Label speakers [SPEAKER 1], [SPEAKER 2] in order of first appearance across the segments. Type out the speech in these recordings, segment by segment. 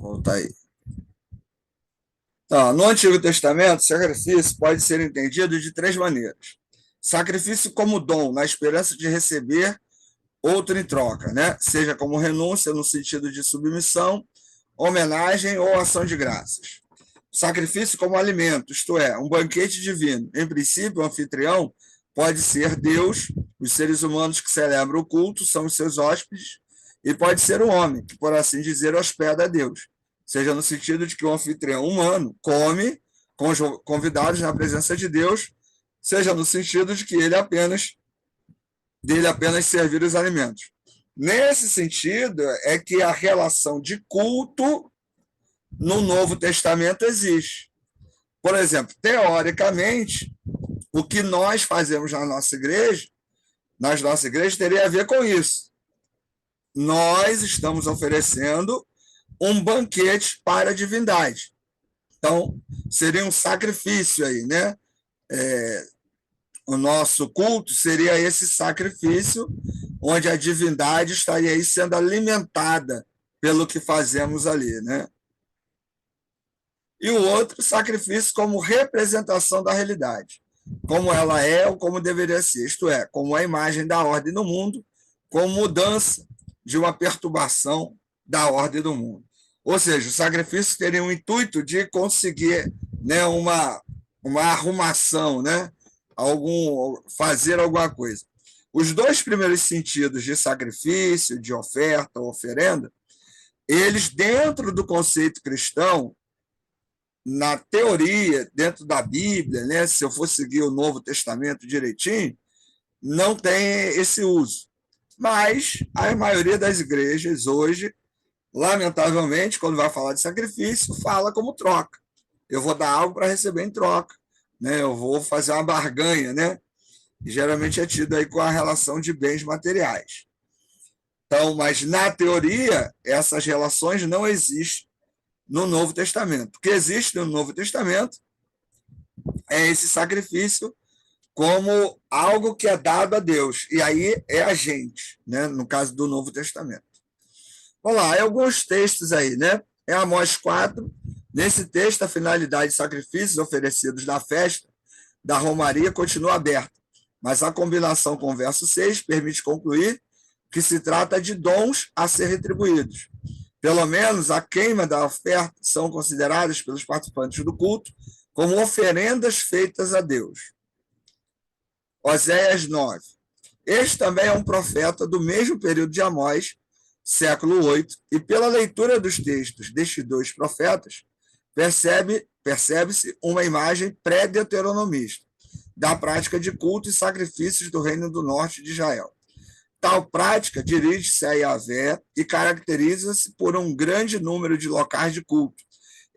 [SPEAKER 1] Voltar aí. Então, no Antigo Testamento, sacrifício pode ser entendido de três maneiras. Sacrifício como dom, na esperança de receber outro em troca, né? Seja como renúncia, no sentido de submissão, homenagem ou ação de graças. Sacrifício como alimento, isto é, um banquete divino. Em princípio, o anfitrião pode ser Deus, os seres humanos que celebram o culto são os seus hóspedes, e pode ser o homem, que, por assim dizer, hospeda a Deus. Seja no sentido de que o anfitrião humano come com os convidados na presença de Deus, seja no sentido de que dele apenas servir os alimentos. Nesse sentido, é que a relação de culto no Novo Testamento existe. Por exemplo, teoricamente, o que nós fazemos nas nossas igrejas, teria a ver com isso. Nós estamos oferecendo um banquete para a divindade. Então, seria um sacrifício aí, né? O nosso culto seria esse sacrifício, onde a divindade estaria aí sendo alimentada pelo que fazemos ali, né? E o outro, sacrifício como representação da realidade, como ela é ou como deveria ser, isto é, como a imagem da ordem no mundo, como mudança de uma perturbação da ordem do mundo. Ou seja, o sacrifício teria o intuito de conseguir, né, uma arrumação, né, fazer alguma coisa. Os dois primeiros sentidos de sacrifício, de oferta, oferenda, eles, dentro do conceito cristão, na teoria, dentro da Bíblia, né, se eu for seguir o Novo Testamento direitinho, não tem esse uso. Mas a maioria das igrejas hoje, lamentavelmente, quando vai falar de sacrifício, fala como troca. Eu vou dar algo para receber em troca, né? Eu vou fazer uma barganha, né? E geralmente é tido aí com a relação de bens materiais. Então, mas na teoria, essas relações não existem no Novo Testamento. O que existe no Novo Testamento é esse sacrifício como algo que é dado a Deus. E aí é a gente, né? No caso do Novo Testamento. Vamos lá, alguns textos aí, né? Em Amós 4, nesse texto, a finalidade de sacrifícios oferecidos na festa da Romaria continua aberta, mas a combinação com o verso 6 permite concluir que se trata de dons a ser retribuídos. Pelo menos a queima da oferta são consideradas pelos participantes do culto como oferendas feitas a Deus. Oséias 9. Este também é um profeta do mesmo período de Amós, século 8, e pela leitura dos textos destes dois profetas, percebe-se uma imagem pré-deuteronomista da prática de culto e sacrifícios do Reino do Norte de Israel. Tal prática dirige-se a Yahvé e caracteriza-se por um grande número de locais de culto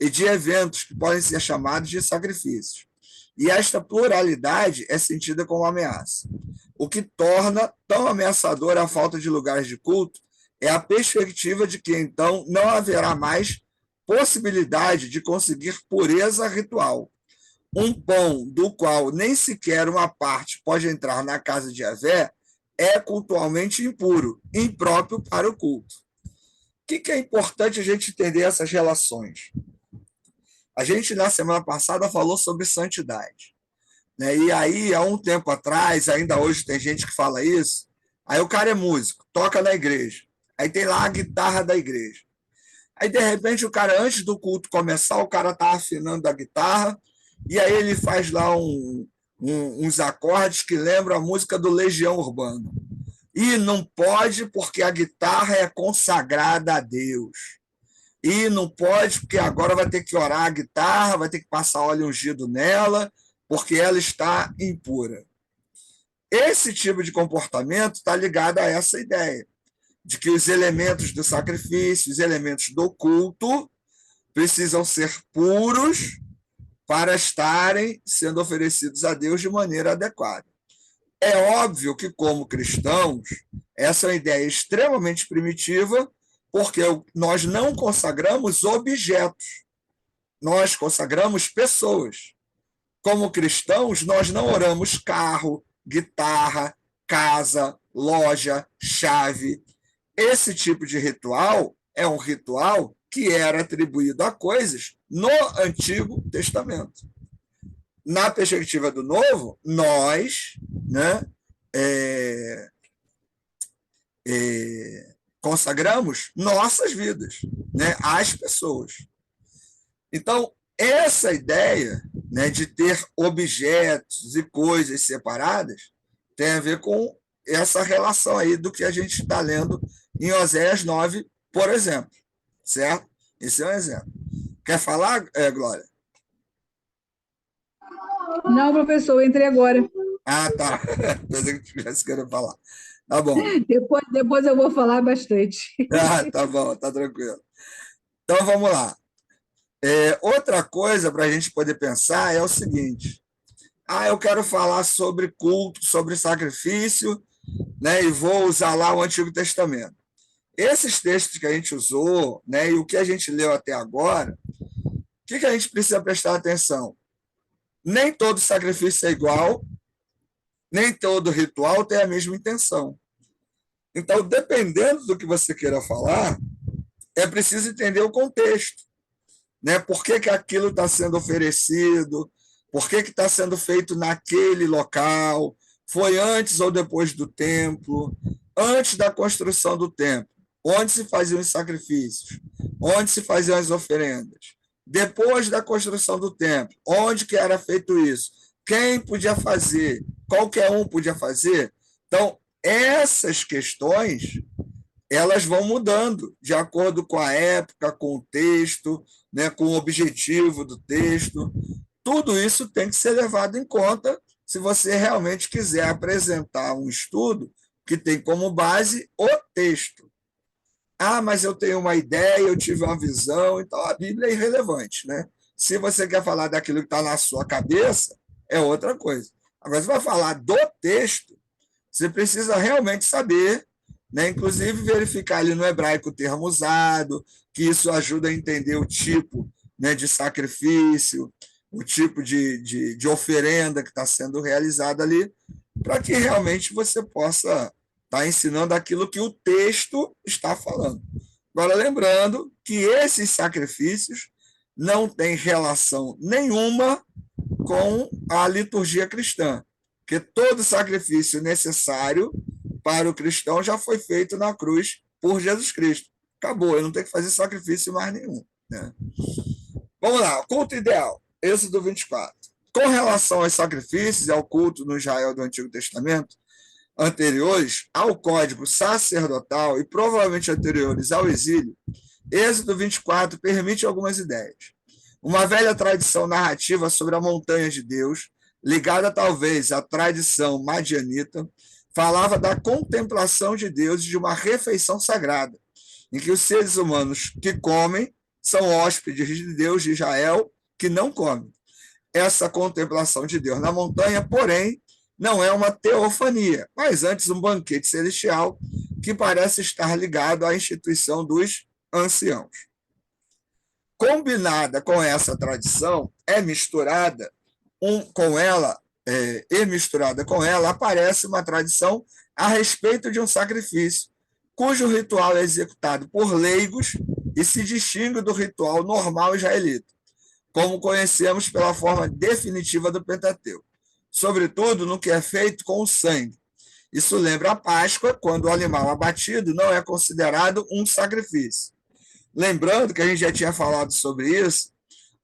[SPEAKER 1] e de eventos que podem ser chamados de sacrifícios. E esta pluralidade é sentida como ameaça. O que torna tão ameaçadora a falta de lugares de culto é a perspectiva de que, então, não haverá mais possibilidade de conseguir pureza ritual. Um pão do qual nem sequer uma parte pode entrar na casa de Yahvé é cultualmente impuro, impróprio para o culto. O que é importante a gente entender essas relações? A gente, na semana passada, falou sobre santidade, né? E aí, há um tempo atrás, ainda hoje tem gente que fala isso, aí o cara é músico, toca na igreja, aí tem lá a guitarra da igreja. Aí, de repente, o cara, antes do culto começar, o cara tá afinando a guitarra, e aí ele faz lá uns acordes que lembram a música do Legião Urbana. E não pode porque a guitarra é consagrada a Deus. E não pode porque agora vai ter que orar a guitarra, vai ter que passar óleo ungido nela, porque ela está impura. Esse tipo de comportamento está ligado a essa ideia de que os elementos do sacrifício, os elementos do culto, precisam ser puros para estarem sendo oferecidos a Deus de maneira adequada. É óbvio que, como cristãos, essa é uma ideia extremamente primitiva, porque nós não consagramos objetos, nós consagramos pessoas. Como cristãos, nós não oramos carro, guitarra, casa, loja, chave. Esse tipo de ritual é um ritual que era atribuído a coisas no Antigo Testamento. Na perspectiva do Novo, nós, né, consagramos nossas vidas, né, às pessoas. Então, essa ideia, né, de ter objetos e coisas separadas tem a ver com essa relação aí do que a gente está lendo em Oséias 9, por exemplo. Certo? Esse é um exemplo. Quer falar, Glória?
[SPEAKER 2] Não, professor, eu entrei agora.
[SPEAKER 1] Ah, tá. Pensei que tivesse querendo falar. Tá bom.
[SPEAKER 2] Depois eu vou falar bastante.
[SPEAKER 1] Ah, tá bom, tá tranquilo. Então vamos lá. Outra coisa para a gente poder pensar é o seguinte: eu quero falar sobre culto, sobre sacrifício, né, e vou usar lá o Antigo Testamento. Esses textos que a gente usou, né, e o que a gente leu até agora, o que a gente precisa prestar atenção? Nem todo sacrifício é igual, nem todo ritual tem a mesma intenção. Então, dependendo do que você queira falar, é preciso entender o contexto, né? Por que aquilo está sendo oferecido, por que está sendo feito naquele local, foi antes ou depois do templo, antes da construção do templo, onde se faziam os sacrifícios, onde se faziam as oferendas, depois da construção do templo, onde que era feito isso, quem podia fazer, qualquer um podia fazer. Então, essas questões elas vão mudando de acordo com a época, com o texto, né, com o objetivo do texto. Tudo isso tem que ser levado em conta se você realmente quiser apresentar um estudo que tem como base o texto. Mas eu tenho uma ideia, eu tive uma visão, então a Bíblia é irrelevante, né? Se você quer falar daquilo que está na sua cabeça, é outra coisa. Agora, se você vai falar do texto, você precisa realmente saber, né? Inclusive verificar ali no hebraico o termo usado, que isso ajuda a entender o tipo, né, de sacrifício, o tipo de oferenda que está sendo realizada ali, para que realmente você possa estar ensinando aquilo que o texto está falando. Agora, lembrando que esses sacrifícios não têm relação nenhuma com a liturgia cristã, porque todo sacrifício necessário para o cristão já foi feito na cruz por Jesus Cristo. Acabou, eu não tenho que fazer sacrifício mais nenhum. Né? Vamos lá, culto ideal, Êxodo 24. Com relação aos sacrifícios e ao culto no Israel do Antigo Testamento, anteriores ao código sacerdotal e provavelmente anteriores ao exílio, Êxodo 24 permite algumas ideias. Uma velha tradição narrativa sobre a montanha de Deus, ligada talvez à tradição madianita, falava da contemplação de Deus e de uma refeição sagrada, em que os seres humanos que comem são hóspedes de Deus de Israel que não comem. Essa contemplação de Deus na montanha, porém, não é uma teofania, mas antes um banquete celestial que parece estar ligado à instituição dos anciãos. Combinada com essa tradição, misturada com ela, aparece uma tradição a respeito de um sacrifício, cujo ritual é executado por leigos e se distingue do ritual normal israelita, como conhecemos pela forma definitiva do Pentateuco, sobretudo no que é feito com o sangue. Isso lembra a Páscoa, quando o animal abatido não é considerado um sacrifício. Lembrando que a gente já tinha falado sobre isso,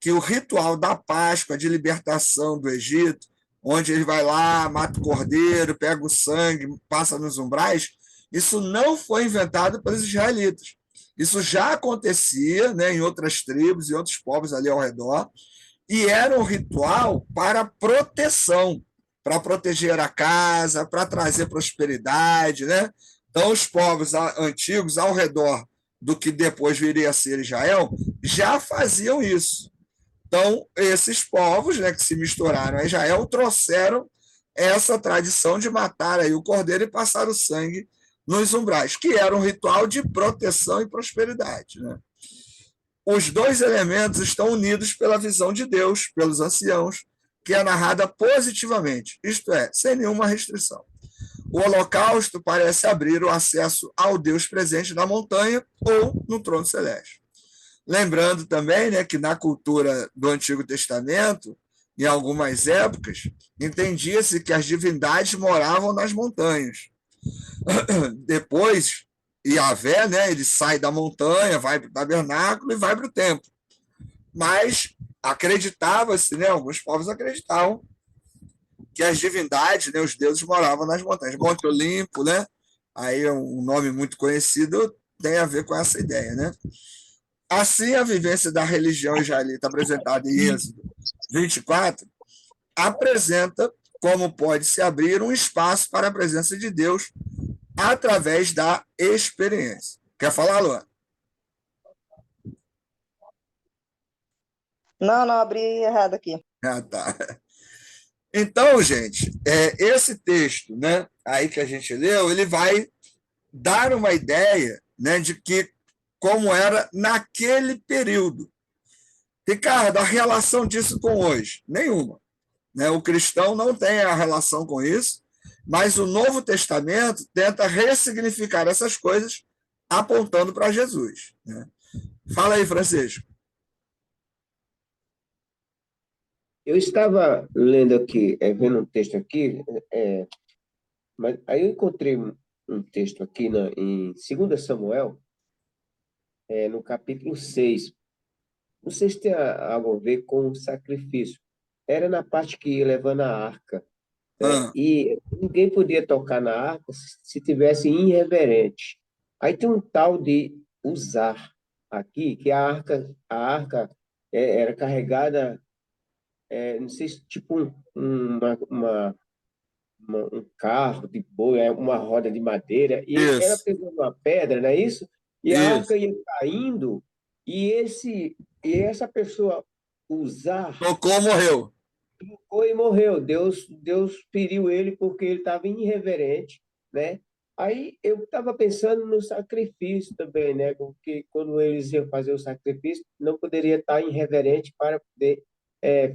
[SPEAKER 1] que o ritual da Páscoa de libertação do Egito, onde ele vai lá, mata o cordeiro, pega o sangue, passa nos umbrais, isso não foi inventado pelos israelitas. Isso já acontecia, né, em outras tribos e outros povos ali ao redor, e era um ritual para proteção, para proteger a casa, para trazer prosperidade, né? Então, os povos antigos ao redor do que depois viria a ser Israel já faziam isso. Então, esses povos, né, que se misturaram a Israel trouxeram essa tradição de matar aí o cordeiro e passar o sangue nos umbrais, que era um ritual de proteção e prosperidade. Né? Os dois elementos estão unidos pela visão de Deus, pelos anciãos, que é narrada positivamente, isto é, sem nenhuma restrição. O holocausto parece abrir o acesso ao Deus presente na montanha ou no trono celeste. Lembrando também, né, que na cultura do Antigo Testamento, em algumas épocas, entendia-se que as divindades moravam nas montanhas. Depois, Yahvé, né, ele sai da montanha, vai para o tabernáculo e vai para o templo. Mas acreditava-se, né, alguns povos acreditavam que as divindades, né, os deuses moravam nas montanhas. Monte Olimpo, né? Aí é um nome muito conhecido, tem a ver com essa ideia, né? Assim, a vivência da religião israelita apresentada em Êxodo 24 apresenta como pode se abrir um espaço para a presença de Deus através da experiência. Quer falar, Luan?
[SPEAKER 3] Não, não, abri errado aqui.
[SPEAKER 1] Ah, tá. Então, gente, esse texto, né, aí que a gente leu, ele vai dar uma ideia, né, de que como era naquele período. Ricardo, a relação disso com hoje? Nenhuma. Né? O cristão não tem a relação com isso, mas o Novo Testamento tenta ressignificar essas coisas apontando para Jesus. Né? Fala aí, Francisco.
[SPEAKER 4] Eu estava lendo aqui, vendo um texto aqui, mas aí eu encontrei um texto aqui em 2 Samuel, no capítulo 6. Não sei se tem algo a ver com o sacrifício. Era na parte que ia levando a arca, né? E ninguém podia tocar na arca se tivesse irreverente. Aí tem um tal de usar aqui, que a arca era carregada, não sei se tipo um carro de boi, uma roda de madeira, e ela
[SPEAKER 1] Isso,
[SPEAKER 4] pegou uma pedra, não é isso? E a
[SPEAKER 1] isso.
[SPEAKER 4] arca ia caindo, e essa pessoa usar
[SPEAKER 1] Tocou, morreu.
[SPEAKER 4] foi e morreu. Deus feriu ele porque ele estava irreverente, né? Aí eu estava pensando no sacrifício também, né? Porque quando eles iam fazer o sacrifício, não poderia estar irreverente para poder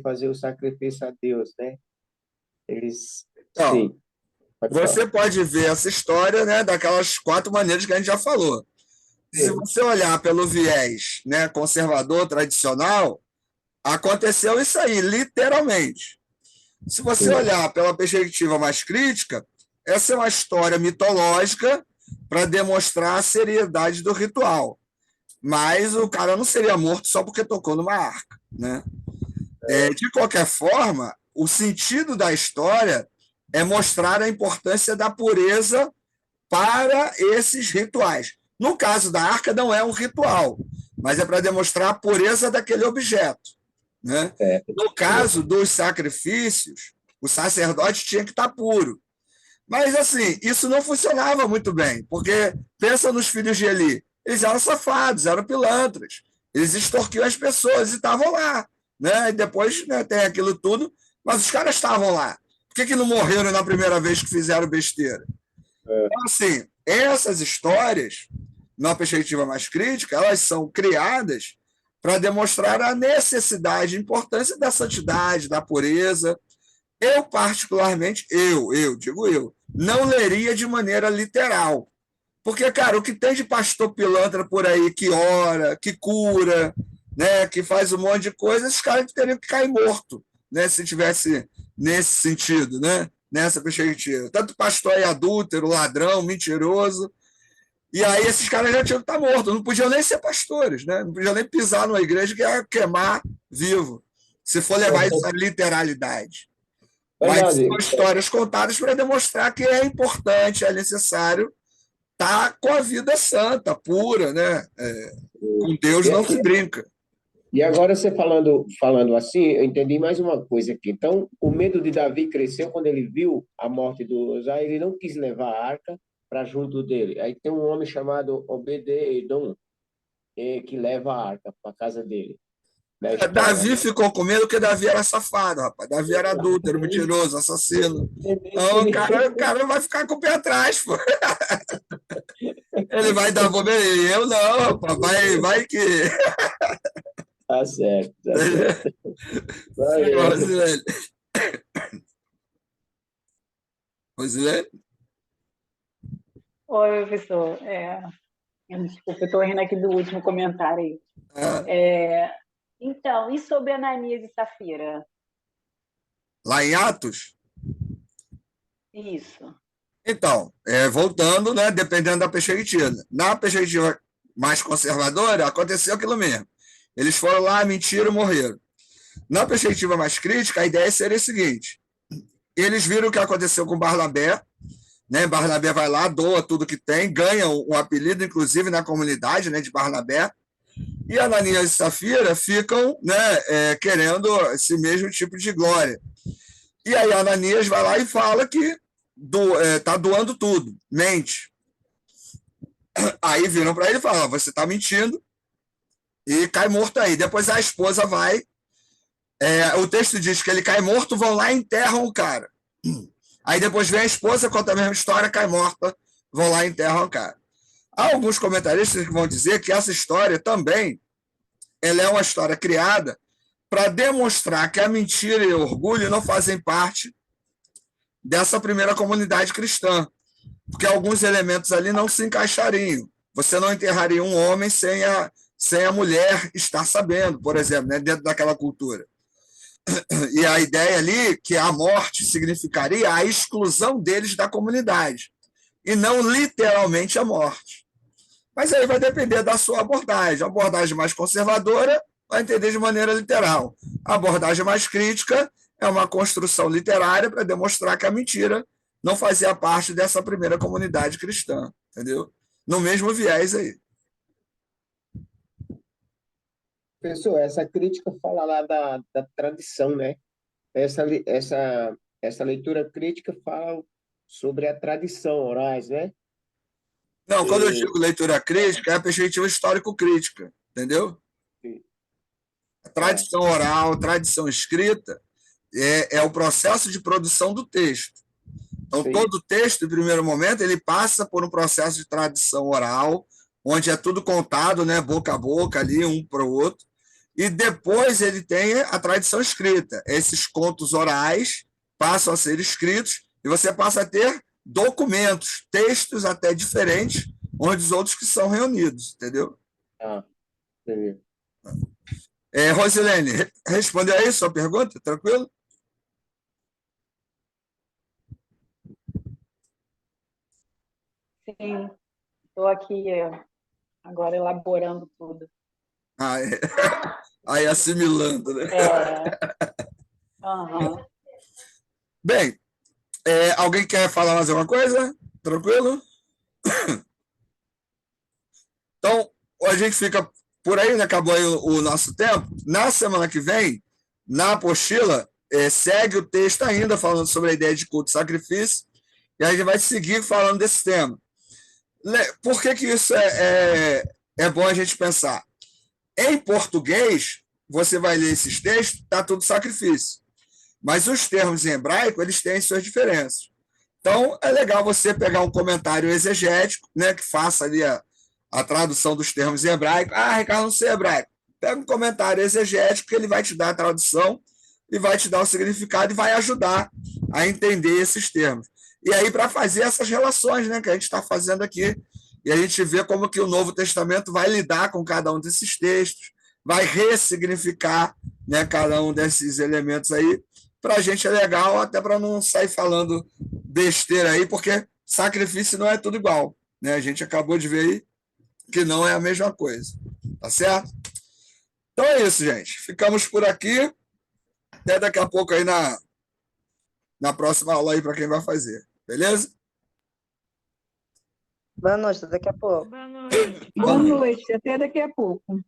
[SPEAKER 4] fazer o sacrifício a Deus, né? Eles,
[SPEAKER 1] Então,
[SPEAKER 4] sim, pode falar.
[SPEAKER 1] você pode ver essa história, né, daquelas 4 maneiras que a gente já falou. Se
[SPEAKER 4] Sim,
[SPEAKER 1] você olhar pelo viés, né, conservador, tradicional, aconteceu isso aí, literalmente. Se você
[SPEAKER 4] sim.
[SPEAKER 1] olhar pela perspectiva mais crítica, essa é uma história mitológica para demonstrar a seriedade do ritual. Mas o cara não seria morto só porque tocou numa arca. Né? De qualquer forma, o sentido da história é mostrar a importância da pureza para esses rituais. No caso da arca, não é um ritual, mas é para demonstrar a pureza daquele objeto. Né?
[SPEAKER 4] É,
[SPEAKER 1] No caso dos sacrifícios, o sacerdote tinha que estar puro. Mas, assim, isso não funcionava muito bem, porque pensa nos filhos de Eli. Eles eram safados, eram pilantras. Eles extorquiam as pessoas e estavam lá. Né? E depois, né, tem aquilo tudo, mas os caras estavam lá. Por que não morreram na primeira vez que fizeram besteira? Então, assim, essas histórias, numa perspectiva mais crítica, elas são criadas para demonstrar a necessidade, a importância da santidade, da pureza. Eu, particularmente, digo eu, não leria de maneira literal. Porque, cara, o que tem de pastor pilantra por aí que ora, que cura, né, que faz um monte de coisa, esses caras teriam que cair morto, né, se tivesse nesse sentido, né, nessa perspectiva. Tanto pastor aí adúltero, ladrão, mentiroso. E aí esses caras já tinham que estar mortos, não podiam nem ser pastores, né? Não podiam nem pisar numa igreja que ia queimar vivo, se for levar isso à literalidade. Mas são
[SPEAKER 4] verdade.
[SPEAKER 1] histórias contadas para demonstrar que é importante, é necessário estar com a vida santa, pura, né? Com Deus
[SPEAKER 4] E,
[SPEAKER 1] não se brinca.
[SPEAKER 4] e agora você falando assim, eu entendi mais uma coisa aqui. Então, o medo de Davi cresceu quando ele viu a morte do Uzai, ele não quis levar a arca para junto dele. Aí tem um homem chamado Obed-Edom, que leva a arca para casa dele, na história,
[SPEAKER 1] Davi
[SPEAKER 4] né?
[SPEAKER 1] ficou com medo porque Davi era safado, rapaz. Davi era adúltero, mentiroso, assassino. Então o cara vai ficar com o pé atrás, pô. Ele vai dar bobeira. Eu não, rapaz. Vai que.
[SPEAKER 4] Tá certo, tá certo. Valeu.
[SPEAKER 1] Rosilene. Rosilene?
[SPEAKER 5] Oi, professor. Desculpa, eu estou rindo aqui do último comentário aí. Então, e sobre Ananias e Safira?
[SPEAKER 1] Lá em Atos,
[SPEAKER 5] Isso.
[SPEAKER 1] então, voltando, né, dependendo da perspectiva. Na perspectiva mais conservadora, aconteceu aquilo mesmo. Eles foram lá, mentiram, morreram. Na perspectiva mais crítica, a ideia seria a seguinte: eles viram o que aconteceu com Barnabé, né? Barnabé vai lá, doa tudo que tem, ganha um apelido, inclusive na comunidade, né, de Barnabé, e Ananias e Safira ficam, né, querendo esse mesmo tipo de glória. E aí Ananias vai lá e fala que está doando tudo, mente. Aí viram para ele e falam: você está mentindo, e cai morto aí. Depois a esposa vai. O texto diz que ele cai morto, vão lá e enterram o cara. Aí depois vem a esposa, conta a mesma história, cai morta, vão lá e enterram o cara. Há alguns comentaristas que vão dizer que essa história também ela é uma história criada para demonstrar que a mentira e o orgulho não fazem parte dessa primeira comunidade cristã, porque alguns elementos ali não se encaixariam. Você não enterraria um homem sem a mulher estar sabendo, por exemplo, né, dentro daquela cultura. E a ideia ali que a morte significaria a exclusão deles da comunidade, e não literalmente a morte. Mas aí vai depender da sua abordagem. A abordagem mais conservadora vai entender de maneira literal. A abordagem mais crítica é uma construção literária para demonstrar que a mentira não fazia parte dessa primeira comunidade cristã, entendeu? No mesmo viés aí.
[SPEAKER 4] Professor, essa crítica fala lá da tradição, né? Essa leitura crítica fala sobre a tradição orais, né?
[SPEAKER 1] Não, quando eu digo leitura crítica, é a perspectiva histórico-crítica, entendeu? A tradição oral, tradição escrita, é o processo de produção do texto. Então,
[SPEAKER 4] Sim.
[SPEAKER 1] todo texto, em primeiro momento, ele passa por um processo de tradição oral, onde é tudo contado, né, boca a boca, ali, um para o outro, e depois ele tem a tradição escrita. Esses contos orais passam a ser escritos e você passa a ter documentos, textos até diferentes, onde os outros que são reunidos, entendeu?
[SPEAKER 4] Entendi.
[SPEAKER 1] Rosilene, respondeu aí sua pergunta? Tranquilo?
[SPEAKER 5] Sim, estou aqui agora elaborando tudo.
[SPEAKER 1] Aí assimilando, né?
[SPEAKER 5] Uhum.
[SPEAKER 1] Bem, alguém quer falar mais alguma coisa? Tranquilo? Então, a gente fica por aí, né? Acabou aí o nosso tempo. Na semana que vem, na apostila, segue o texto ainda, falando sobre a ideia de culto e sacrifício, e a gente vai seguir falando desse tema. Por que isso é bom a gente pensar? Em português, você vai ler esses textos, está tudo sacrifício. Mas os termos em hebraico, eles têm suas diferenças. Então, é legal você pegar um comentário exegético, né, que faça ali a tradução dos termos em hebraico. Ricardo, não sei hebraico. Pega um comentário exegético que ele vai te dar a tradução e vai te dar o significado e vai ajudar a entender esses termos. E aí, para fazer essas relações, né, que a gente está fazendo aqui, e a gente vê como que o Novo Testamento vai lidar com cada um desses textos, vai ressignificar, né, cada um desses elementos aí. Para a gente é legal, até para não sair falando besteira aí, porque sacrifício não é tudo igual, né? A gente acabou de ver aí que não é a mesma coisa, tá certo? Então é isso, gente. Ficamos por aqui. Até daqui a pouco aí na próxima aula aí para quem vai fazer. Beleza?
[SPEAKER 3] Boa noite, daqui a pouco.
[SPEAKER 2] Boa noite, até daqui a pouco.